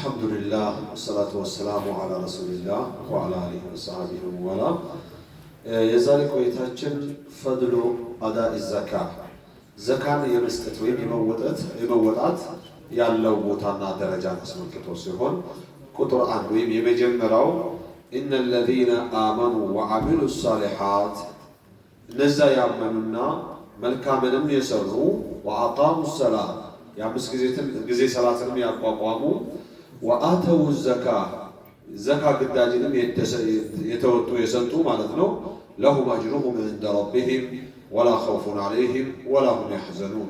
الحمد لله والصلاة والسلام على رسول الله وعلى آله وصحبه ومن የዛሬ ቆይታችን ፈድሉ አዳኢ ዘካ ዘካን የመስጠት ወይም የመወጣት ያለው ቦታና ደረጃ አስመልክቶ ሲሆን ቁጥር 1 ወይም የመጀመሪያው إن الذين آمنوا وعملوا الصالحات እነዛ ያመኑና መልካምንም የሰሩ وأقاموا الصلاة የአምስት ጊዜ ሰላትንም ያቋቋሙ وآتوا الزكاة ዘካ ግዳጅንም የተወጡ የሰጡ ማለት ነው لهم أجرهم عند ربهم ولا خوف عليهم ولا هم يحزنون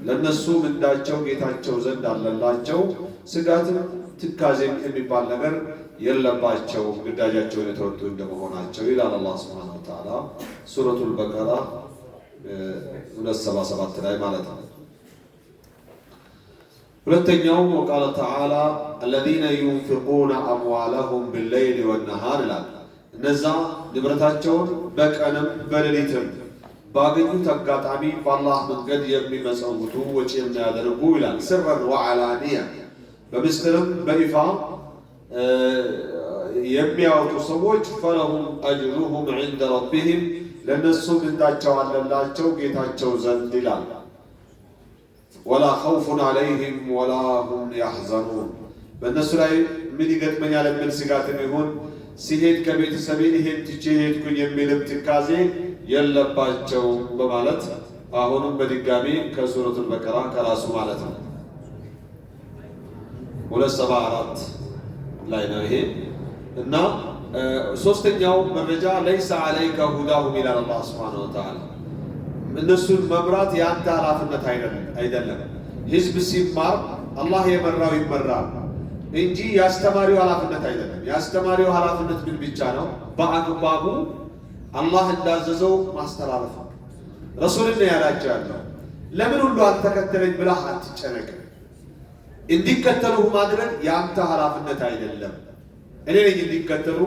ለነሱ ምንዳቸው ጌታቸው ዘንድ አለላቸው ስጋትም ትካዜም የሚባል ነገር የለባቸው ግዳጃቸውን የተወጡ እንደመሆናቸው ይላል አላህ Subhanahu Wa Ta'ala ሱረቱል በቀራ 277 ላይ ማለት ነው። ሁለተኛው وقال تعالى الذين ينفقون أموالهم بالليل والنهار لا እነዛ ንብረታቸውን በቀንም በሌሊትም ባገኙት አጋጣሚ በአላህ መንገድ የሚመጸውቱ ወጪ የሚያደርጉ ይላል ስረን ወዓላንያ በምስጢርም በይፋ የሚያወጡ ሰዎች ፈለሁም አጅሩሁም عند ربهم ለነሱ ምንዳቸው አለላቸው ጌታቸው ዘንድ ይላል ولا خوف عليهم ولا هم يحزنون በእነሱ ላይ ምን ይገጥመኛል የሚል ስጋትም ይሁን ሲሄድ ከቤተሰቤ ይሄን ትቼ ሄድኩኝ የሚልም ትካዜ የለባቸው በማለት አሁንም በድጋሚ ከሱረቱል በቀራ ከራሱ ማለት ነው 274 ላይ ነው ይሄ እና ሶስተኛው መረጃ ليس عليك هداهم الى الله سبحانه وتعالى እነሱን መምራት ያንተ ኃላፊነት አይደለም ህዝብ ሲማር አላህ የመራው ይመራል እንጂ ያስተማሪው ኃላፊነት አይደለም ያስተማሪው ኃላፊነት ምን ብቻ ነው በአግባቡ አላህ እንዳዘዘው ማስተላለፍ ረሱልን ያላጃለው ለምን ሁሉ አልተከተለኝ ብለህ አትጨነቅ እንዲከተሉ ማድረግ ያንተ ኃላፊነት አይደለም እኔ ነኝ እንዲከተሉ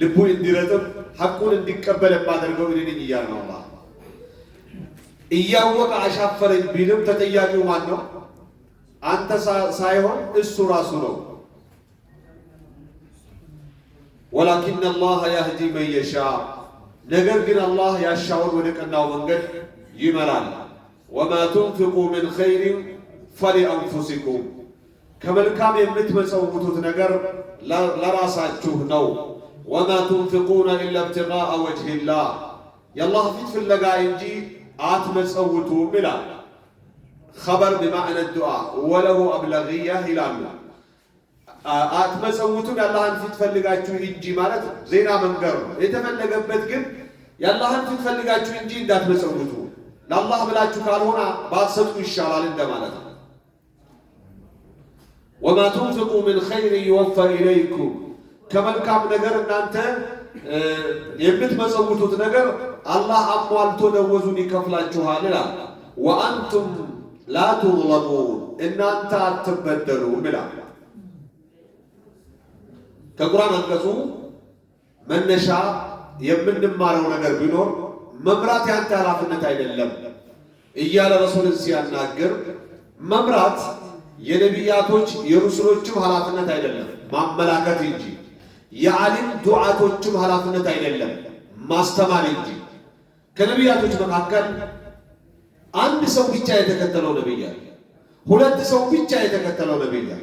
ልቡ እንዲረጥብ ሐቁን እንዲቀበል ማድረገው እኔ ነኝ ይያለው አላህ እያወቀ አሻፈረኝ ቢልም ተጠያቂው ማን ነው አንተ ሳይሆን እሱ ራሱ ነው ولكن الله يهدي من يشاء ነገር ግን አላህ ያሻውን ወደ ቀናው መንገድ ይመራል وما تنفقوا من خير فلأنفسكم ከመልካም የምትመጸውቱት ነገር ለራሳችሁ ነው وما تنفقون إلا ابتغاء وجه الله يالله ፊት ፍለጋ እንጂ አትመጸውቱም ይላል خبر بمعنى الدعاء وله أبلغية ይላሉ አትመጸውቱም ያላህን ፊት ፈልጋችሁ እንጂ ማለት ዜና መንገር ነው የተፈለገበት ግን ያላህን ፊት ፈልጋችሁ እንጂ እንዳትመጸውቱ ለአላህ ብላችሁ ካልሆነ ባትሰጡ ይሻላል እንደማለት ነው وما تنفقوا من خير يوفى إليكم ከመልካም ነገር እናንተ የምትመጸውቱት ነገር አላህ አሟልቶ ደወዙን ይከፍላችኋል ይላል وأنتم لا تظلمون እናንተ አትበደሉም ይላል ከቁርአን አንቀጹ መነሻ የምንማረው ነገር ቢኖር መምራት ያንተ ኃላፊነት አይደለም እያለ ረሱልን ሲያናገር መምራት የነቢያቶች የሩሱሎችም ኃላፊነት አይደለም ማመላከት እንጂ የዓሊም ዱዓቶችም ኃላፊነት አይደለም ማስተማር እንጂ ከነቢያቶች መካከል አንድ ሰው ብቻ የተከተለው ነብይ አለ ሁለት ሰው ብቻ የተከተለው ነብይ አለ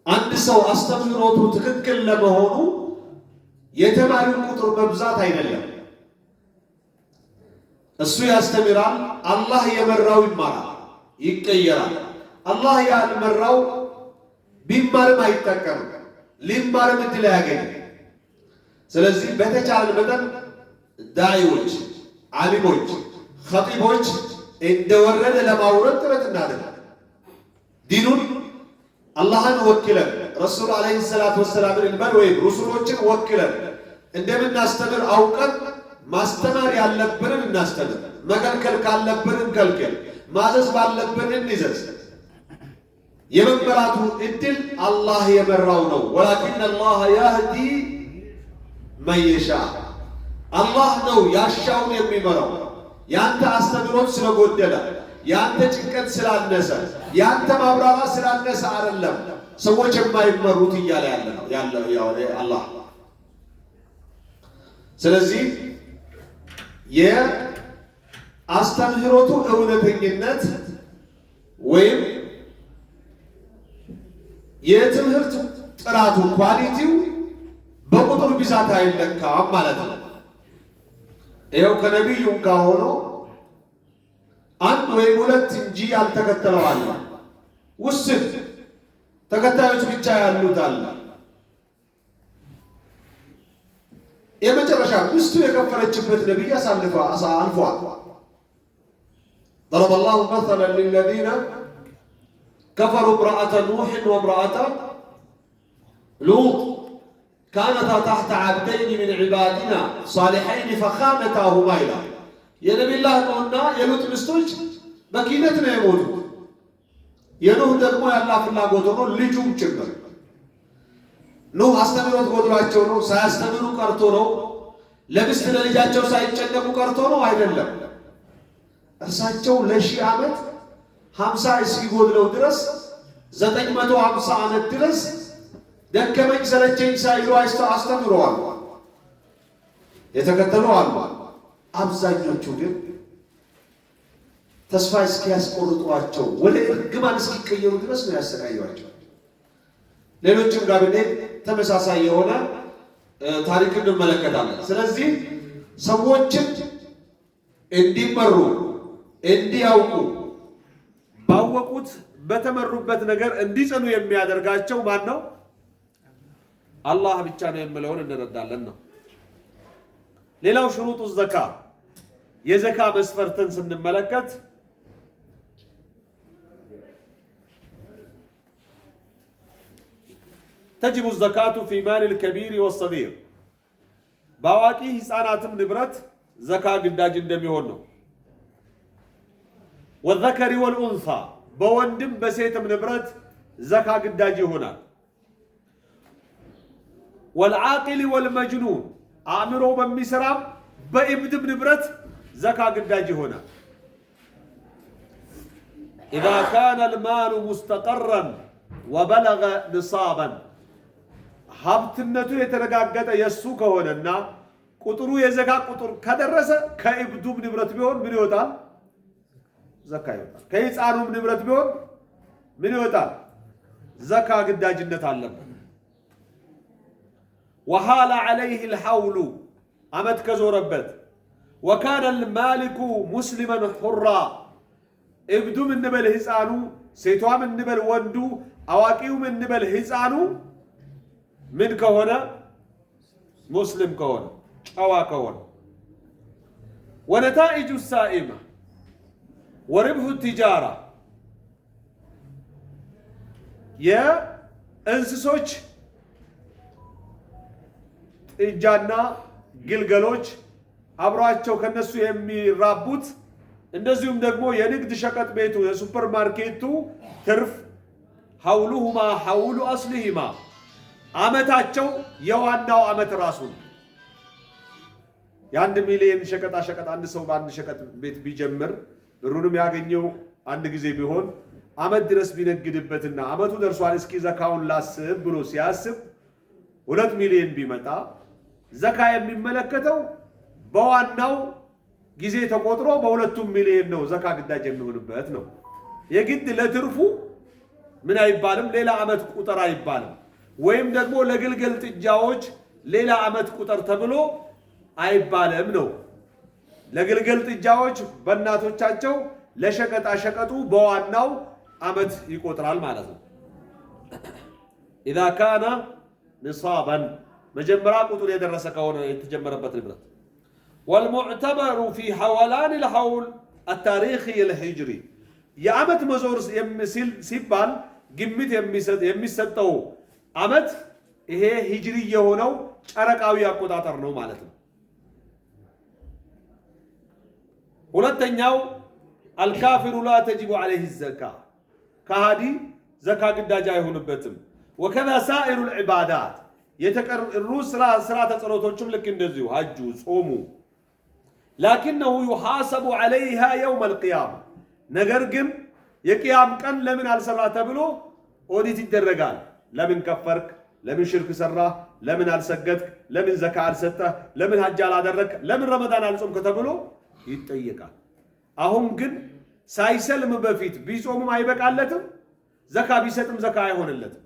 አንድ ሰው አስተምሮቱ ትክክል ለመሆኑ የተማሪው ቁጥር መብዛት አይደለም እሱ ያስተምራል አላህ የመራው ይማራል ይቀየራል አላህ ያልመራው ቢማርም አይጠቀምም ሊማርም እድል ያገኛል ስለዚህ በተቻለ መጠን ዳዒዎች ዓሊሞች ኸጢቦች እንደወረደ ለማውረድ ጥረት እናደርግ ዲኑን አላህን ወክለን ረሱል አለይሂ ሰላቱ ወሰላም እንበል ወይ ሩሱሎችን ወክለን እንደምናስተምር አውቀን ማስተማር ያለብንን እናስተምር መከልከል ካለብን እንከልከል ማዘዝ ባለብን እንዘዝ የመመራቱ እድል አላህ የመራው ነው ولكن الله يهدي من يشاء አላህ ነው ያሻውን የሚመራው ያንተ አስተምሮት ስለጎደለ ያንተ ጭንቀት ስላነሰ ያንተ ማብራራት ስላነሰ አይደለም ሰዎች የማይመሩት እያለ ያለው አላህ። ስለዚህ የአስተምህሮቱ እውነተኝነት ወይም የትምህርት ጥራቱ ኳሊቲው በቁጥር ብዛት አይለካም ማለት ነው። ይኸው ከነቢዩ ጋር ሆኖ አንድ ወይ ሁለት እንጂ ያልተከተለው አለ፣ ውስን ተከታዮች ብቻ ያሉት አለ። የመጨረሻ ሚስቱ የከፈለችበት ነቢይ አልፏል። ضرب الله مثلا للذين كفروا امرأة نوح وامرأة لوط كانتا تحت عبدين من عبادنا صالحين فخانتاهما إلى يا نبي الله قلنا يا لوط مستوج مكينتنا يموت የኖህ ደግሞ ያላ ፍላጎት ሆኖ ልጁም ጭምር ኖህ አስተምሮት ጎድሏቸው ነው? ሳያስተምሩ ቀርቶ ነው? ለሚስት ለልጃቸው ሳይጨነቁ ቀርቶ ነው? አይደለም። እርሳቸው ለሺህ ዓመት 50 እስኪጎድለው ድረስ 950 ዓመት ድረስ ደከመኝ ሰለቸኝ ሳይሉ አስተምረዋል፣ የተከተሉ አሉ። አብዛኞቹ ግን ተስፋ እስኪያስቆርጧቸው ወደ እርግማን እስኪቀየሩ ድረስ ነው ያሰቃዩዋቸው። ሌሎችም ጋር ብንሄድ ተመሳሳይ የሆነ ታሪክ እንመለከታለን። ስለዚህ ሰዎችን እንዲመሩ እንዲያውቁ ባወቁት በተመሩበት ነገር እንዲጸኑ የሚያደርጋቸው ማን ነው? አላህ ብቻ ነው የሚለውን እንረዳለን ነው። ሌላው ሽሩጡ ዘካ የዘካ መስፈርትን ስንመለከት تجب الزكاة في مال الكبير والصغير باواقي ህፃናትም ንብረት ዘካ ግዳጅ እንደሚሆን ነው። والذكر والأنثى በወንድም በሴትም ንብረት ዘካ ግዳጅ ይሆናል። والعاقل والمجنون አእምሮ በሚሰራም በእብድም ንብረት ዘካ ግዳጅ ይሆናል። إذا كان المال مستقرا وبلغ نصابا ሀብትነቱ የተረጋገጠ የሱ ከሆነና ቁጥሩ የዘካ ቁጥር ከደረሰ ከእብዱም ንብረት ቢሆን ምን ይወጣል? ዘካ ይወጣል። ከህፃኑም ንብረት ቢሆን ምን ይወጣል? ዘካ ግዳጅነት አለበት። وحال عليه الحول አመት ከዞረበት وكان المالك مسلما حرا እብዱም እንበል ህፃኑ ሴቷም እንበል ወንዱ አዋቂውም እንበል ህፃኑ ምን ከሆነ ሙስሊም ከሆነ ጨዋ ከሆነ ونتائج السائمة وربح التجارة የእንስሶች ጥጃና ግልገሎች አብሯቸው ከነሱ የሚራቡት እንደዚሁም ደግሞ የንግድ ሸቀጥ ቤቱ የሱፐር ማርኬቱ ትርፍ ሐውሉሁማ ሐውሉ አስሊሂማ አመታቸው የዋናው አመት ራሱ የ1 ሚሊዮን ሸቀጣ ሸቀጥ አንድ ሰው በአንድ ሸቀጥ ቤት ቢጀምር ብሩንም ያገኘው አንድ ጊዜ ቢሆን አመት ድረስ ቢነግድበትና አመቱ ደርሷል እስኪ ዘካውን ላስብ ብሎ ሲያስብ 2 ሚሊዮን ቢመጣ ዘካ የሚመለከተው በዋናው ጊዜ ተቆጥሮ በ2 ሚሊዮን ነው ዘካ ግዳጅ የሚሆንበት ነው። የግድ ለትርፉ ምን አይባልም ሌላ አመት ቁጥር አይባልም። ወይም ደግሞ ለግልገል ጥጃዎች ሌላ አመት ቁጥር ተብሎ አይባልም ነው። ለግልገል ጥጃዎች በእናቶቻቸው ለሸቀጣ ሸቀጡ በዋናው አመት ይቆጥራል ማለት ነው። إذا كان نصابا መጀመሪያ ቁጥር የደረሰ ከሆነ የተጀመረበት ንብረት والمعتبر في حولان الحول التاريخي الهجري የአመት መዞር ሲባል ግምት የሚሰጠው አመት ይሄ ሂጅሪ የሆነው ጨረቃዊ አቆጣጠር ነው ማለት ነው። ሁለተኛው الكافر لا تجب عليه الزكاة ከሃዲ ዘካ ግዳጅ አይሆንበትም። وكذا سائر العبادات የተቀሩ ስራተ ጸሎቶችም ልክ እንደዚሁ ሐጁ ጾሙ لكنه يحاسب عليها يوم القيامة ነገር ግን የቂያም ቀን ለምን አልሰራ ተብሎ ኦዲት ይደረጋል። ለምን ከፈርክ? ለምን ሽርክ ሰራ? ለምን አልሰገድክ? ለምን ዘካ አልሰጠህ? ለምን ሐጅ አላደረክ? ለምን ረመዳን አልጾምክ ተብሎ ይጠየቃል። አሁን ግን ሳይሰልም በፊት ቢጾምም አይበቃለትም፣ ዘካ ቢሰጥም ዘካ አይሆንለትም።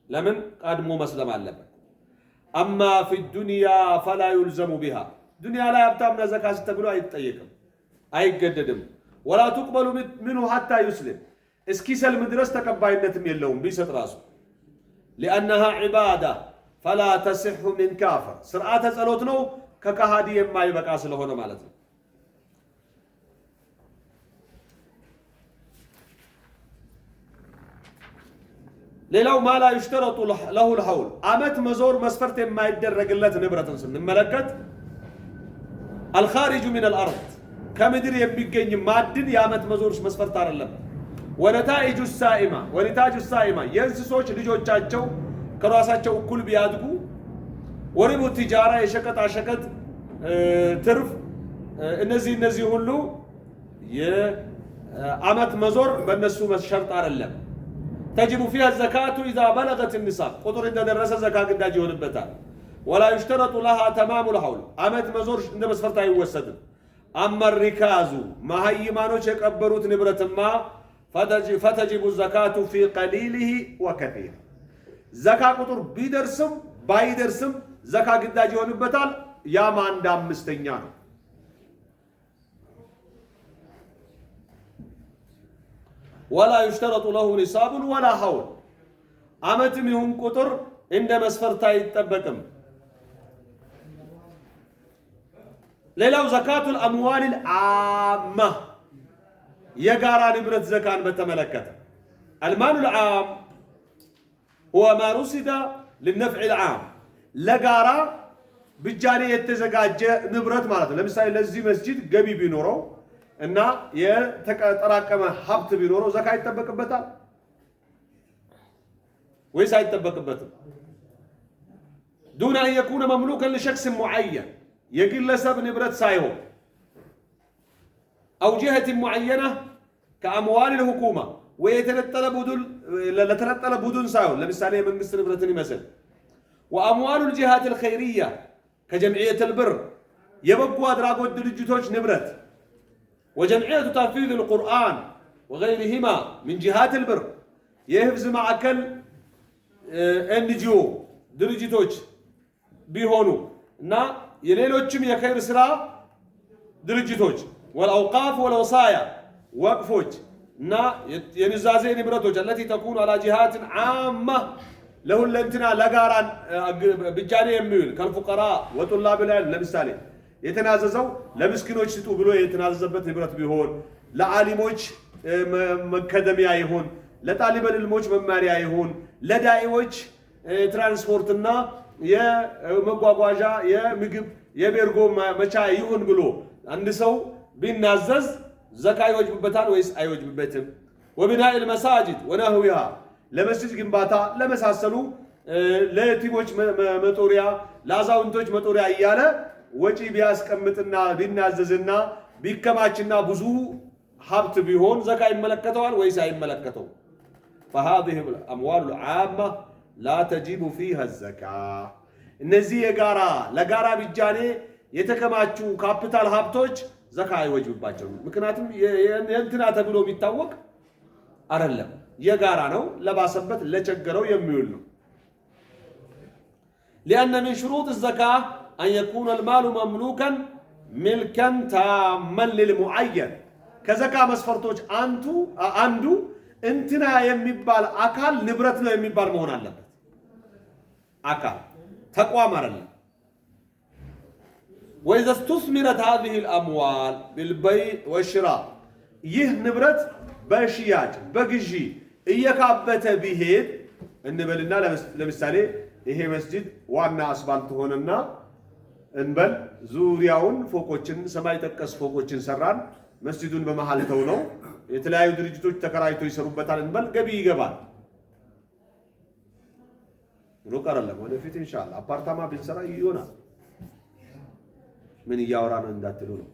ለምን? ቀድሞ መስለም አለበት። አማ ፊ ዱንያ ፈላ ዩልዘሙ ቢሃ፣ ዱንያ ላይ ሀብታምና ዘካ ስተብሎ አይጠየቅም፣ አይገደድም። ወላ ቱቅበሉ ምንሁ ሐታ ዩስሊም፣ እስኪሰልም ድረስ ተቀባይነትም የለውም ቢሰጥ ራሱ። ሊአነሃ ዒባዳ ፈላ ተስሑ ሚን ካፍር፣ ስርዓተ ጸሎት ነው ከከሃዲ የማይበቃ ስለሆነ ማለት ነው። ሌላው ማላ ይሽተረጡ ለሁ ልሐውል፣ አመት መዞር መስፈርት የማይደረግለት ንብረትን ስንመለከት አልኻሪጁ ሚን አልአርድ፣ ከምድር የሚገኝ ማዕድን የአመት መዞር መስፈርት አይደለም። ወነታኢጁ ሳኢማ፣ የእንስሶች ልጆቻቸው ከራሳቸው እኩል ቢያድጉ፣ ወሪቡ ቲጃራ፣ የሸቀጣሸቀጥ ትርፍ፣ እነዚህ ሁሉ የአመት መዞር በእነሱ ሸርጥ አይደለም። ተጅቡ ፊሃ ዘካቱ ኢዛ በለገት ኒሳብ፣ ቁጥር እንደደረሰ ዘካ ግዳጅ ይሆንበታል። ወላ ዩሽተረጡ ለሃ ተማሙ ልሐውል፣ አመት መዞር እንደ መስፈርት አይወሰድም። አማ ሪካዙ፣ መሀይማኖች የቀበሩት ንብረትማ ፈተጅቡ ዘካቱ ፊ ቀሊሊሂ ወከቲር፣ ዘካ ቁጥር ቢደርስም ባይደርስም ዘካ ግዳጅ ይሆንበታል። ያም 1/5 ነው። ወላ ዩሽተረጡ ለሁ ኒሳቡን ወላ ሐውል፣ አመትም ይሁን ቁጥር እንደ መስፈርት አይጠበቅም። ሌላው ዘካቱል አምዋሊል ዓማ፣ የጋራ ንብረት ዘካን በተመለከተ አልማሉል ዓም ሁወ ማ ሩሲደ ሊነፍዒል ዓም፣ ለጋራ ብቻኔ የተዘጋጀ ንብረት ማለት ነው። ለምሳሌ ለዚህ መስጂድ ገቢ ቢኖረው እና የተጠራቀመ ሀብት ቢኖረው ዘካ ይጠበቅበታል ወይስ አይጠበቅበትም? ዱነ አን የኩነ መምሉከን ሊሸክስ ሙዐየን፣ የግለሰብ ንብረት ሳይሆን አው ጂሀት ሙዐየና ከአምዋል ልሁኩማ፣ ወይ ለተነጠለ ቡድን ሳይሆን ለምሳሌ የመንግስት ንብረትን ይመስል። ወአምዋሉ ልጂሃት ልኸይርያ ከጀምዕየት ልብር፣ የበጎ አድራጎት ድርጅቶች ንብረት። ወጀምዕየቱ ተሕፊዝ ልቁርአን ወገይሪሂማ ምን ጂሃት ልብር፣ የህፍዝ ማዕከል ኤንጂኦ ድርጅቶች ቢሆኑ እና የሌሎችም የኸይር ስራ ድርጅቶች። ወልአውቃፍ ወልወሳያ፣ ወቅፎች እና የንዛዜ ንብረቶች አለቲ ተኩኑ አላ ጂሃትን ዓማ፣ ለሁለንትና ለጋራ ብቻኔ የሚውል ከልፉቀራ ወጡላብል ዒልም፣ ለምሳሌ የተናዘዘው ለምስኪኖች ስጡ ብሎ የተናዘዘበት ንብረት ቢሆን፣ ለዓሊሞች መከደሚያ ይሁን፣ ለጣሊበል ዕልሞች መማሪያ ይሁን፣ ለዳኢዎች ትራንስፖርትና የመጓጓዣ የምግብ የቤርጎ መቻ ይሁን ብሎ አንድ ሰው ቢናዘዝ ዘካ ይወጅብበታል ወይስ አይወጅብበትም? ወቢናኢል መሳጅድ ወነህዊሃ፣ ለመስጂድ ግንባታ ለመሳሰሉ ለየቲሞች መጦሪያ ለአዛውንቶች መጦሪያ እያለ ወጪ ቢያስቀምጥና ቢናዘዝና ቢከማችና ብዙ ሀብት ቢሆን ዘካ ይመለከተዋል ወይስ አይመለከተው? فهذه الأموال العامة لا تجب فيها الزكاة። እነዚህ የጋራ ለጋራ ብቻኔ የተከማቹ ካፒታል ሀብቶች ዘካ አይወጅብባቸውም። ምክንያቱም የእንትና ተብሎ የሚታወቅ አይደለም፣ የጋራ ነው፣ ለባሰበት ለቸገረው የሚውል ነው። لأن من شروط الزكاة أن يكون المال مملوكا ملكا تاما للمعين، ከዘካ መስፈርቶች አንዱ እንትና የሚባል አካል ንብረት ነው የሚባል መሆን አለበት። አካል ተቋም አይደለም። وإذا استثمرت هذه الأموال بالبيع والشراء، ይህ ንብረት በሽያጭ በግዢ እየካበተ ቢሄድ እንበልና ለምሳሌ ይሄ መስጂድ ዋና አስፋልት ሆነና እንበል ዙሪያውን ፎቆችን ሰማይ ጠቀስ ፎቆችን ሰራን፣ መስጂዱን በመሃል ተው ነው የተለያዩ ድርጅቶች ተከራይተው ይሰሩበታል እንበል፣ ገቢ ይገባል። ሩቅ አይደለም፣ ወደፊት ኢንሻአላህ አፓርታማ ብንሰራ ይሆናል። ምን እያወራ ነው እንዳትሉ ነው።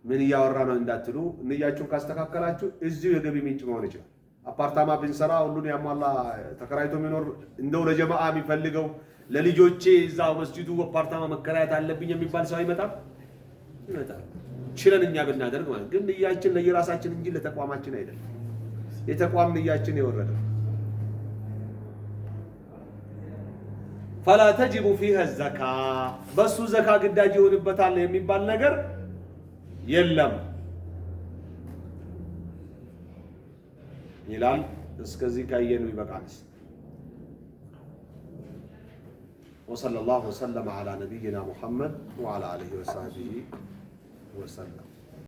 ምን እያወራ ነው እንዳትሉ ንያችሁን ካስተካከላችሁ እዚሁ የገቢ ምንጭ መሆን ይችላል። አፓርታማ ብንሰራ ሁሉን ያሟላ ተከራይቶ የሚኖር እንደው ለጀማዓ የሚፈልገው ለልጆቼ እዛው መስጂዱ አፓርታማ መከራየት አለብኝ የሚባል ሰው አይመጣም። ችለን እኛ ብናደርግ ማለት ግን ንያችን ለየራሳችን እንጂ ለተቋማችን አይደለም። የተቋም ንያችን የወረደ فلا تجب فيها الزكاة بس زكاة قداجي ونبتال የሚባል ነገር የለም ይላል። እስከዚህ ካየነው ይበቃል። وصلى الله وسلم على نبينا محمد وعلى آله وصحبه وسلم.